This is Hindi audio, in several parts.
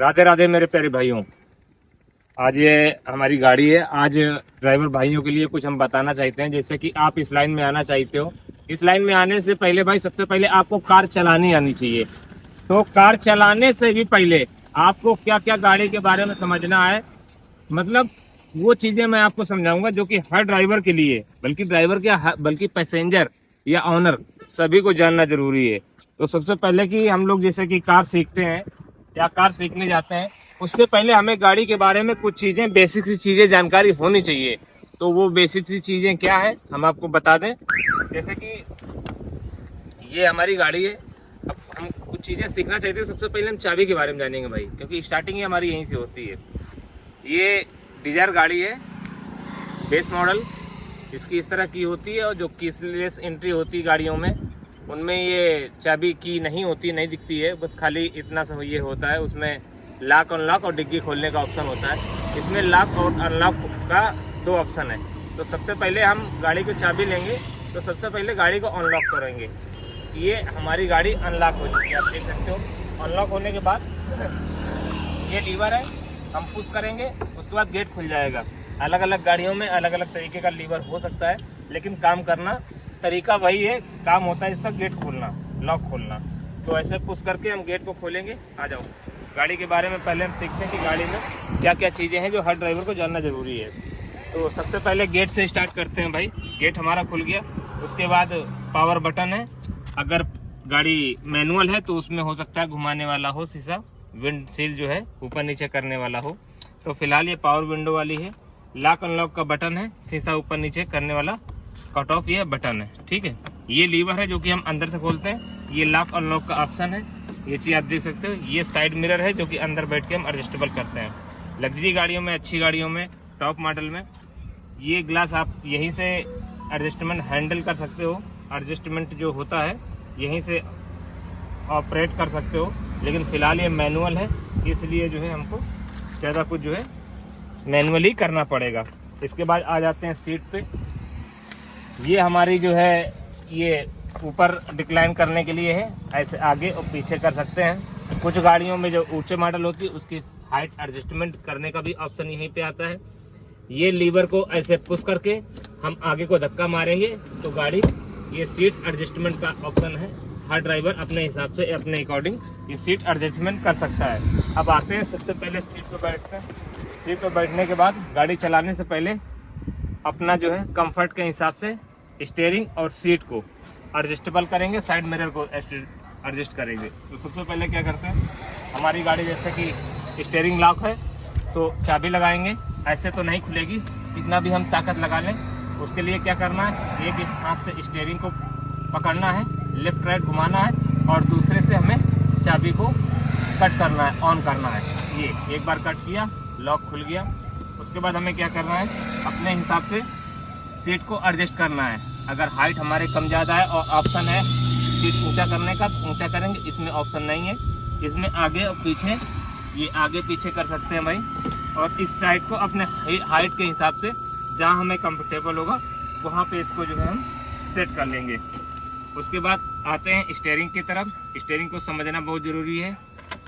राधे राधे मेरे प्यारे भाइयों। आज ये हमारी गाड़ी है। आज ड्राइवर भाइयों के लिए कुछ हम बताना चाहते हैं। जैसे कि आप इस लाइन में आना चाहते हो, इस लाइन में आने से पहले भाई सबसे पहले आपको कार चलानी आनी चाहिए। तो कार चलाने से भी पहले आपको क्या क्या गाड़ी के बारे में समझना है, मतलब वो चीजें मैं आपको समझाऊंगा जो कि हर ड्राइवर के लिए, बल्कि ड्राइवर क्या बल्कि पैसेंजर या ऑनर सभी को जानना जरूरी है। तो सबसे पहले कि हम लोग जैसे कि कार सीखते हैं या कार सीखने जाते हैं, उससे पहले हमें गाड़ी के बारे में कुछ चीजें, बेसिक सी चीजें जानकारी होनी चाहिए। तो वो बेसिक सी चीजें क्या है हम आपको बता दें। जैसे कि ये हमारी गाड़ी है। अब हम कुछ चीजें सीखना चाहते हैं। सबसे पहले हम चाबी के बारे में जानेंगे भाई, क्योंकि स्टार्टिंग ही हमारी यहीं से होती है। ये डिजायर गाड़ी है, बेस मॉडल। इसकी इस तरह की होती है और जो कीलेस एंट्री होती है गाड़ियों में, उनमें ये चाबी की नहीं होती, नहीं दिखती है, बस खाली इतना सा ये होता है। उसमें लॉक अनलॉक और डिग्गी खोलने का ऑप्शन होता है। इसमें लॉक और अनलॉक का 2 ऑप्शन है। तो सबसे पहले हम गाड़ी की चाबी लेंगे, तो सबसे पहले गाड़ी को अनलॉक करेंगे। ये हमारी गाड़ी अनलॉक हो चुकी है, आप देख सकते हो। अनलॉक होने के बाद ये लीवर है, हम पुश करेंगे, उसके बाद गेट खुल जाएगा। अलग अलग गाड़ियों में अलग अलग तरीके का लीवर हो सकता है, लेकिन काम करना तरीका वही है। काम होता है इसका गेट खोलना, लॉक खोलना। तो ऐसे पुश करके हम गेट को खोलेंगे। आ जाओ, गाड़ी के बारे में पहले हम सीखते हैं कि गाड़ी में क्या क्या चीज़ें हैं जो हर ड्राइवर को जानना ज़रूरी है। तो सबसे पहले गेट से स्टार्ट करते हैं भाई। गेट हमारा खुल गया, उसके बाद पावर बटन है। अगर गाड़ी मैनुअल है तो उसमें हो सकता है घुमाने वाला हो शीशा, विंड सील जो है ऊपर नीचे करने वाला हो। तो फिलहाल ये पावर विंडो वाली है। लॉक अनलॉक का बटन है, शीशा ऊपर नीचे करने वाला कट ऑफ ये बटन है, ठीक है। ये लीवर है जो कि हम अंदर से खोलते हैं। ये लॉक अनलॉक का ऑप्शन है, ये चीज़ आप देख सकते हो। ये साइड मिरर है जो कि अंदर बैठ के हम एडजस्टेबल करते हैं। लग्जरी गाड़ियों में, अच्छी गाड़ियों में, टॉप मॉडल में ये ग्लास आप यहीं से एडजस्टमेंट हैंडल कर सकते हो। एडजस्टमेंट जो होता है यहीं से ऑपरेट कर सकते हो, लेकिन फ़िलहाल ये मैनुअल है, इसलिए जो है हमको ज़्यादा कुछ जो है मैनुअली करना पड़ेगा। इसके बाद आ जाते हैं सीट पे। ये हमारी जो है ये ऊपर डिक्लाइन करने के लिए है, ऐसे आगे और पीछे कर सकते हैं। कुछ गाड़ियों में जो ऊंचे मॉडल होती है उसकी हाइट एडजस्टमेंट करने का भी ऑप्शन यहीं पे आता है। ये लीवर को ऐसे पुश करके हम आगे को धक्का मारेंगे तो गाड़ी, ये सीट एडजस्टमेंट का ऑप्शन है। हर ड्राइवर अपने हिसाब से, अपने अकॉर्डिंग ये सीट एडजस्टमेंट कर सकता है। अब आते हैं सबसे पहले सीट पर बैठते हैं। सीट पर बैठने के बाद गाड़ी चलाने से पहले अपना जो है कंफर्ट के हिसाब से स्टीयरिंग और सीट को एडजस्टेबल करेंगे, साइड मिरर को एडजस्ट करेंगे। तो सबसे पहले क्या करते हैं, हमारी गाड़ी जैसे कि स्टीयरिंग लॉक है तो चाबी लगाएंगे। ऐसे तो नहीं खुलेगी, कितना भी हम ताकत लगा लें। उसके लिए क्या करना है, एक हाथ से स्टीयरिंग को पकड़ना है, लेफ्ट राइट घुमाना है और दूसरे से हमें चाबी को कट करना है, ऑन करना है। ये एक बार कट किया, लॉक खुल गया। उसके बाद हमें क्या करना है, अपने हिसाब से सीट को एडजस्ट करना है। अगर हाइट हमारे कम ज़्यादा है और ऑप्शन है सीट ऊंचा करने का तो ऊंचा करेंगे, इसमें ऑप्शन नहीं है। इसमें आगे और पीछे, ये आगे पीछे कर सकते हैं भाई। और इस साइड को अपने हाइट के हिसाब से जहाँ हमें कंफर्टेबल होगा वहाँ पे इसको जो है हम सेट कर लेंगे। उसके बाद आते हैं स्टीयरिंग की तरफ। स्टीयरिंग को समझना बहुत ज़रूरी है।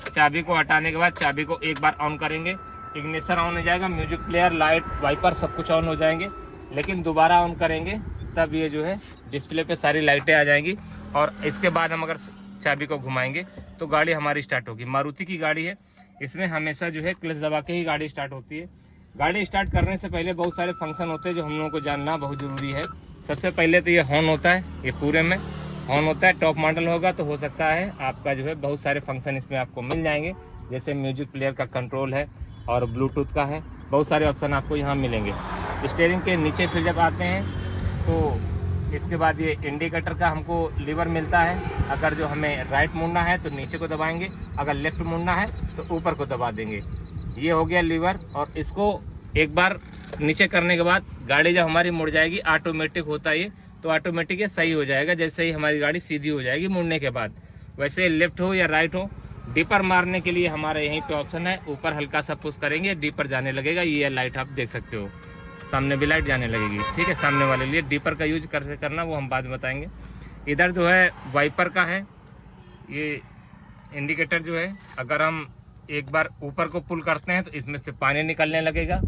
चाबी को हटाने के बाद चाबी को एक बार ऑन करेंगे, इग्निशन ऑन हो जाएगा, म्यूजिक प्लेयर, लाइट, वाइपर सब कुछ ऑन हो जाएंगे। लेकिन दोबारा ऑन करेंगे तब ये जो है डिस्प्ले पे सारी लाइटें आ जाएंगी। और इसके बाद हम अगर चाबी को घुमाएंगे तो गाड़ी हमारी स्टार्ट होगी। मारुति की गाड़ी है, इसमें हमेशा जो है क्लच दबा के ही गाड़ी स्टार्ट होती है। गाड़ी स्टार्ट करने से पहले बहुत सारे फंक्शन होते हैं जो हम लोगों को जानना बहुत ज़रूरी है। सबसे पहले तो ये हॉर्न होता है, ये पूरे में हॉर्न होता है। टॉप मॉडल होगा तो हो सकता है आपका जो है बहुत सारे फंक्शन इसमें आपको मिल जाएंगे, जैसे म्यूजिक प्लेयर का कंट्रोल है और ब्लूटूथ का है, बहुत सारे ऑप्शन आपको यहाँ मिलेंगे। स्टीयरिंग के नीचे फिर जब आते हैं तो इसके बाद ये इंडिकेटर का हमको लीवर मिलता है। अगर जो हमें राइट मुड़ना है तो नीचे को दबाएंगे, अगर लेफ्ट मुड़ना है तो ऊपर को दबा देंगे। ये हो गया लीवर। और इसको एक बार नीचे करने के बाद गाड़ी जब हमारी मुड़ जाएगी, ऑटोमेटिक होता है ये, तो ऑटोमेटिक ये सही हो जाएगा जैसे ही हमारी गाड़ी सीधी हो जाएगी मुड़ने के बाद। वैसे लेफ्ट हो या राइट हो, डीपर मारने के लिए हमारे यहीं पे ऑप्शन है, ऊपर हल्का सा पुश करेंगे, डीपर जाने लगेगा। ये लाइट आप देख सकते हो, सामने भी लाइट जाने लगेगी, ठीक है। सामने वाले लिए डीपर का यूज कैसे करना वो हम बाद में बताएंगे। इधर जो है वाइपर का है, ये इंडिकेटर जो है, अगर हम एक बार ऊपर को पुल करते हैं तो इसमें से पानी निकलने लगेगा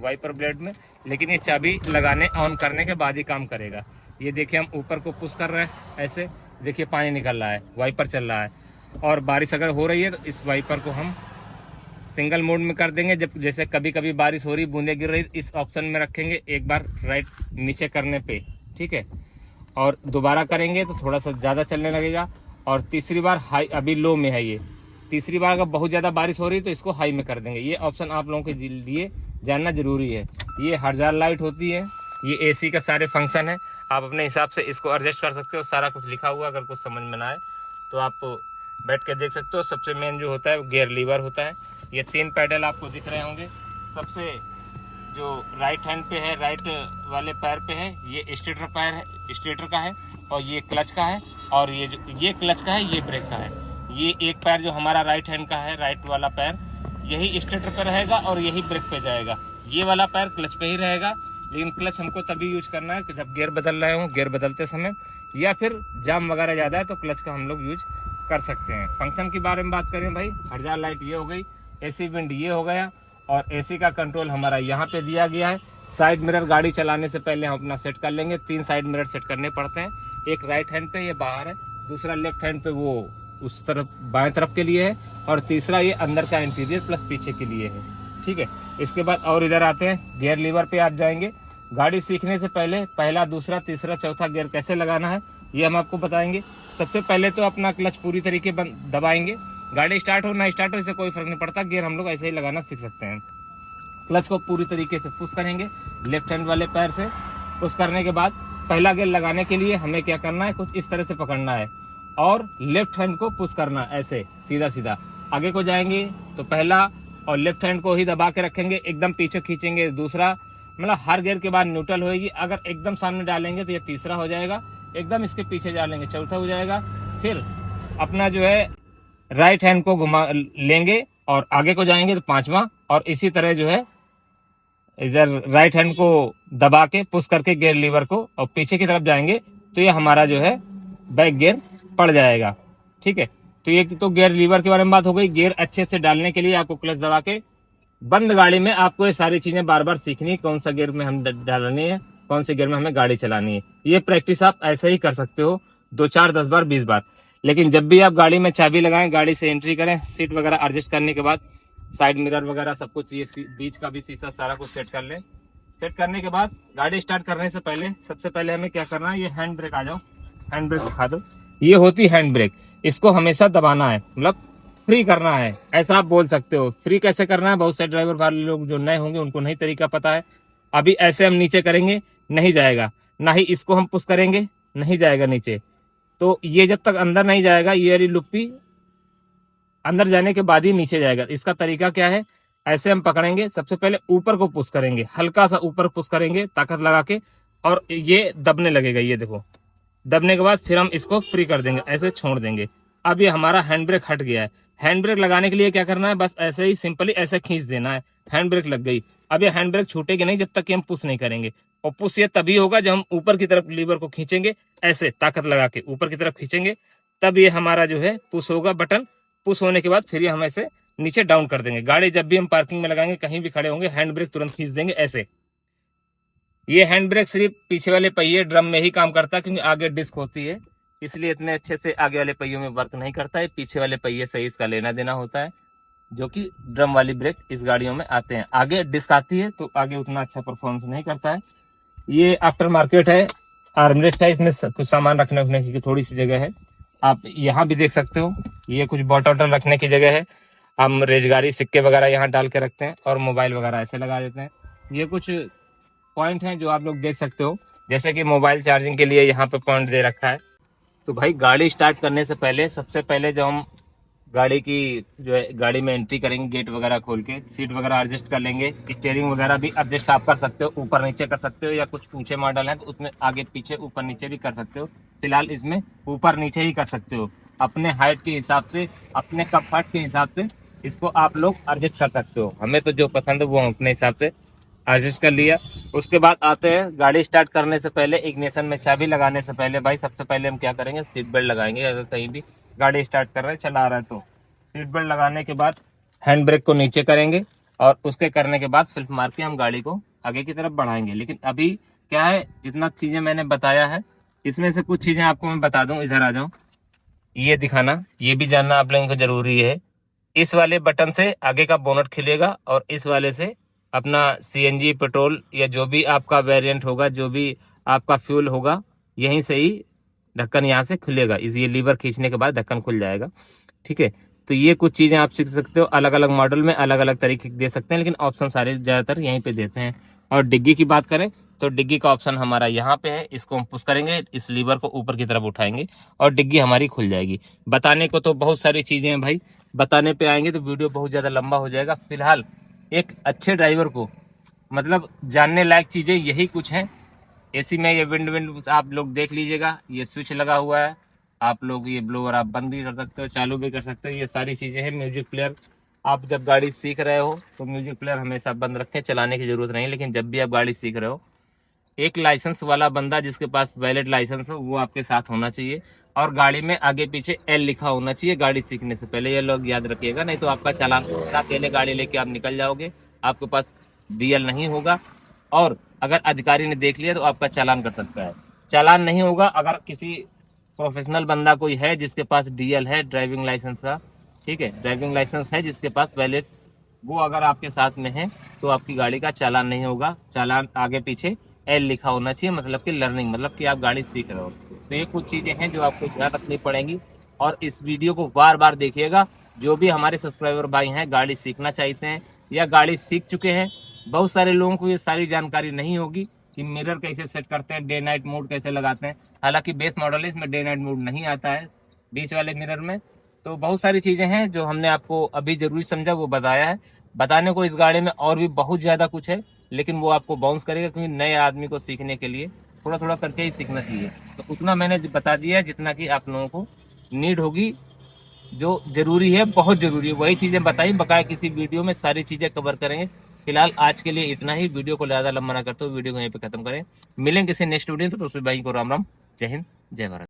वाइपर ब्लेड में, लेकिन ये चाबी लगाने ऑन करने के बाद ही काम करेगा। ये देखिए हम ऊपर को पुश कर रहे हैं, ऐसे देखिए पानी निकल रहा है, वाइपर चल रहा है। और बारिश अगर हो रही है तो इस वाइपर को हम सिंगल मोड में कर देंगे। जब जैसे कभी कभी बारिश हो रही, बूंदे गिर रही, इस ऑप्शन में रखेंगे एक बार राइट नीचे करने पे, ठीक है। और दोबारा करेंगे तो थोड़ा सा ज़्यादा चलने लगेगा। और तीसरी बार हाई, अभी लो में है ये, तीसरी बार अगर बहुत ज़्यादा बारिश हो रही है तो इसको हाई में कर देंगे। ये ऑप्शन आप लोगों के लिए जानना जरूरी है। ये हर्जाल लाइट होती है, ये एसी का सारे फंक्शन है, आप अपने हिसाब से इसको एडजस्ट कर सकते हो। सारा कुछ लिखा हुआ, अगर कुछ समझ में ना आए तो आप बैठ के देख सकते हो। सबसे मेन जो होता है वो गियर लीवर होता है। ये 3 पैडल आपको दिख रहे होंगे। सबसे जो राइट हैंड पे है, राइट वाले पैर पे है, ये स्टेटर पैर है, स्टेटर का है, और ये क्लच का है, और ये जो ये क्लच का है, ये ब्रेक का है। ये एक पैर जो हमारा राइट हैंड का है, राइट वाला पैर, यही स्टेटर पे रहेगा और यही ब्रेक पे जाएगा। ये वाला पैर क्लच पे ही रहेगा, लेकिन क्लच हमको तभी यूज करना है कि जब गियर बदल रहे हो, गियर बदलते समय, या फिर जाम वगैरह ज़्यादा है तो क्लच का हम लोग यूज कर सकते हैं। फंक्शन के बारे में बात करें भाई, हर्जाल लाइट ये हो गई, एसी विंड ये हो गया, और एसी का कंट्रोल हमारा यहाँ पे दिया गया है। साइड मिरर गाड़ी चलाने से पहले हम अपना सेट कर लेंगे। 3 साइड मिरर सेट करने पड़ते हैं, एक राइट हैंड पे ये बाहर है, दूसरा लेफ्ट हैंड पे वो उस तरफ बाएं तरफ के लिए है, और तीसरा ये अंदर का इंटीरियर प्लस पीछे के लिए है, ठीक है। इसके बाद और इधर आते हैं, गियर लीवर पे आप जाएंगे। गाड़ी सीखने से पहले पहला, दूसरा, तीसरा, चौथा गियर कैसे लगाना है ये हम आपको बताएंगे। सबसे पहले तो अपना क्लच पूरी तरीके दबाएंगे। गाड़ी स्टार्ट हो ना स्टार्ट हो इससे कोई फर्क नहीं पड़ता, गियर हम लोग ऐसे ही लगाना सीख सकते हैं। क्लच को पूरी तरीके से पुश करेंगे लेफ्ट हैंड वाले पैर से। पुश करने के बाद पहला गियर लगाने के लिए हमें क्या करना है, कुछ इस तरह से पकड़ना है और लेफ्ट हैंड को पुश करना है, ऐसे सीधा सीधा। आगे को जाएंगे तो पहला और लेफ्ट हैंड को ही दबा के रखेंगे, एकदम पीछे खींचेंगे दूसरा, मतलब हर गियर के बाद न्यूट्रल होएगी। अगर एकदम सामने डालेंगे तो ये तीसरा हो जाएगा, एकदम इसके पीछे डालेंगे चौथा हो जाएगा। फिर अपना जो है राइट हैंड को घुमा लेंगे और आगे को जाएंगे तो 5वां, और इसी तरह जो है इधर राइट हैंड को दबा के पुश करके गियर लीवर को और पीछे की तरफ जाएंगे तो ये हमारा जो है बैक गियर पड़ जाएगा, ठीक है। तो ये तो गियर लीवर के बारे में बात हो गई। गियर अच्छे से डालने के लिए आपको क्लच दबा के बंद गाड़ी में आपको ये सारी चीजें बार बार सीखनी है, कौन सा गियर में हम डालनी है, कौन से गियर में हमें गाड़ी चलानी है। ये प्रैक्टिस आप ऐसे ही कर सकते हो 2, 4, 10 बार, 20 बार। लेकिन जब भी आप गाड़ी में चाबी लगाएं, गाड़ी से एंट्री करें, सीट वगैरह एडजस्ट करने के बाद साइड मिरर वगैरह सब कुछ, ये बीच का भी शीशा सारा कुछ सेट कर लें। सेट करने के बाद गाड़ी स्टार्ट करने से पहले सबसे पहले हमें क्या करना है, ये हैंड ब्रेक, आ जाओ हैंड ब्रेक दिखा दो। ये होती हैंड ब्रेक, इसको हमेशा दबाना है, मतलब फ्री करना है, ऐसा आप बोल सकते हो। फ्री कैसे करना है, बहुत से ड्राइवर वाले लोग जो नए होंगे उनको नहीं तरीका पता है। अभी ऐसे हम नीचे करेंगे नहीं जाएगा, ना ही इसको हम पुश करेंगे नहीं जाएगा नीचे। तो ये जब तक अंदर नहीं जाएगा, ये वाली लुप्पी अंदर जाने के बाद ही नीचे जाएगा। इसका तरीका क्या है, ऐसे हम पकड़ेंगे, सबसे पहले ऊपर को पुश करेंगे, हल्का सा ऊपर पुश करेंगे ताकत लगा के, और ये दबने लगेगा, ये देखो। दबने के बाद फिर हम इसको फ्री कर देंगे, ऐसे छोड़ देंगे। अब ये हमारा हैंड ब्रेक हट गया है। हैंड ब्रेक लगाने के लिए क्या करना है, बस ऐसे ही सिंपली ऐसे खींच देना है, हैंड ब्रेक लग गई। अब ये हैंड ब्रेक छूटेगी नहीं जब तक कि हम पुश नहीं करेंगे, और पुश ये तभी होगा जब हम ऊपर की तरफ लीवर को खींचेंगे, ऐसे ताकत लगा के ऊपर की तरफ खींचेंगे, तब ये हमारा जो है पुश होगा। बटन पुश होने के बाद फिर ये हम ऐसे नीचे डाउन कर देंगे। गाड़ी जब भी हम पार्किंग में लगाएंगे, कहीं भी खड़े होंगे, हैंड ब्रेक तुरंत खींच देंगे ऐसे। ये हैंड ब्रेक सिर्फ पीछे वाले पहिए ड्रम में ही काम करता है, क्योंकि आगे डिस्क होती है, इसलिए इतने अच्छे से आगे वाले पहियों में वर्क नहीं करता है। पीछे वाले पहिए से इसका लेना देना होता है, जो कि ड्रम वाली ब्रेक इस गाड़ियों में आते हैं। आगे डिस्क आती है तो आगे उतना अच्छा परफॉर्मेंस नहीं करता है। ये आफ्टर मार्केट है, आर्मरेस्ट है, इसमें कुछ सामान रखने की थोड़ी सी जगह है। आप यहाँ भी देख सकते हो, ये कुछ बॉटल रखने की जगह है। हम रेजगारी सिक्के वगैरह यहाँ डाल के रखते हैं, और मोबाइल वगैरह ऐसे लगा देते हैं। ये कुछ पॉइंट हैं जो आप लोग देख सकते हो, जैसे कि मोबाइल चार्जिंग के लिए यहाँ पे पॉइंट दे रखा है। तो भाई गाड़ी स्टार्ट करने से पहले सबसे पहले जब हम गाड़ी की जो है गाड़ी में एंट्री करेंगे, गेट वगैरह खोल के सीट वगैरह एडजस्ट कर लेंगे। स्टीयरिंग वगैरह भी एडजस्ट आप कर सकते हो, ऊपर नीचे कर सकते हो, या कुछ ऊंचे मॉडल है तो उसमें आगे पीछे ऊपर नीचे भी कर सकते हो। फिलहाल इसमें ऊपर नीचे ही कर सकते हो, अपने हाइट के हिसाब से, अपने कंफर्ट के हिसाब से इसको आप लोग एडजस्ट कर सकते हो। हमें तो जो पसंद है वो हम अपने हिसाब से एडजस्ट कर लिया। उसके बाद आते हैं गाड़ी स्टार्ट करने से पहले, इग्निशन में चाबी लगाने से पहले भाई सबसे पहले हम क्या करेंगे, सीट बेल्ट लगाएंगे। अगर कहीं भी गाड़ी स्टार्ट कर रहे हैं, चला रहा है तो सीट बेल्ट लगाने के बाद हैंड ब्रेक को नीचे करेंगे और उसके करने के बाद सेल्फ मार के हम गाड़ी को आगे की तरफ बढ़ाएंगे। लेकिन अभी क्या है, जितना चीजें मैंने बताया है इसमें से कुछ चीजें आपको मैं बता दूं। इधर आ जाओ, ये दिखाना, ये भी जानना आप लोगों को जरूरी है। इस वाले बटन से आगे का बोनट खुलेगा और इस वाले से अपना सीएनजी, पेट्रोल या जो भी आपका वेरिएंट होगा, जो भी आपका फ्यूल होगा, यहीं से ही ढक्कन यहाँ से खुलेगा। इस ये लीवर खींचने के बाद ढक्कन खुल जाएगा। ठीक है, तो ये कुछ चीजें आप सीख सकते हो। अलग अलग मॉडल में अलग अलग तरीके दे सकते हैं, लेकिन ऑप्शन सारे ज्यादातर यहीं पे देते हैं। और डिग्गी की बात करें तो डिग्गी का ऑप्शन हमारा यहाँ पे है। इसको हम पुश करेंगे, इस लीवर को ऊपर की तरफ उठाएंगे और डिग्गी हमारी खुल जाएगी। बताने को तो बहुत सारी चीजें हैं भाई, बताने पे आएंगे तो वीडियो बहुत ज्यादा लंबा हो जाएगा। फिलहाल एक अच्छे ड्राइवर को मतलब जानने लायक चीजें यही कुछ हैं। एसी में ये विंड आप लोग देख लीजिएगा, ये स्विच लगा हुआ है। आप लोग ये ब्लोअर आप बंद भी कर सकते हो, चालू भी कर सकते हो। ये सारी चीजें हैं। म्यूजिक प्लेयर, आप जब गाड़ी सीख रहे हो तो म्यूजिक प्लेयर हमेशा बंद रखें, चलाने की जरूरत नहीं। लेकिन जब भी आप गाड़ी सीख रहे हो, एक लाइसेंस वाला बंदा जिसके पास वैलिड लाइसेंस हो वो आपके साथ होना चाहिए। और गाड़ी में आगे पीछे एल लिखा होना चाहिए गाड़ी सीखने से पहले। ये लोग याद रखिएगा, नहीं तो आपका चालान होगा। अकेले गाड़ी लेके आप निकल जाओगे, आपके पास डीएल नहीं होगा और अगर अधिकारी ने देख लिया तो आपका चालान कर सकता है। चालान नहीं होगा अगर किसी प्रोफेशनल बंदा कोई है जिसके पास डीएल है, ड्राइविंग लाइसेंस का, ठीक है, ड्राइविंग लाइसेंस है जिसके पास वैलिड, वो अगर आपके साथ में है तो आपकी गाड़ी का चालान नहीं होगा। चालान आगे पीछे एल लिखा होना चाहिए, मतलब कि लर्निंग, मतलब कि आप गाड़ी सीख रहे हो। तो ये कुछ चीजें हैं जो आपको ध्यान रखनी पड़ेंगी। और इस वीडियो को बार बार देखिएगा। जो भी हमारे सब्सक्राइबर भाई हैं गाड़ी सीखना चाहते हैं या गाड़ी सीख चुके हैं, बहुत सारे लोगों को ये सारी जानकारी नहीं होगी कि मिरर कैसे सेट करते हैं, डे नाइट मोड कैसे लगाते हैं। हालांकि बेस मॉडल है, इसमें डे नाइट मोड नहीं आता है बीच वाले मिरर में। तो बहुत सारी चीजें हैं जो हमने आपको अभी जरूरी समझा वो बताया है। बताने को इस गाड़ी में और भी बहुत ज्यादा कुछ है, लेकिन वो आपको बाउंस करेगा, क्योंकि नए आदमी को सीखने के लिए थोड़ा थोड़ा करके ही सीखना चाहिए। तो उतना मैंने बता दिया है जितना कि आप लोगों को नीड होगी, जो जरूरी है, बहुत जरूरी है, वही चीजें बताई। बकाया किसी वीडियो में सारी चीजें कवर करेंगे। फिलहाल आज के लिए इतना ही। वीडियो को ज्यादा लंबा ना करते हो, वीडियो को यहीं पे खत्म करें। मिलेंगे किसी नेक्स्ट वीडियो, तो भाई को राम राम, जय हिंद, जय भारत।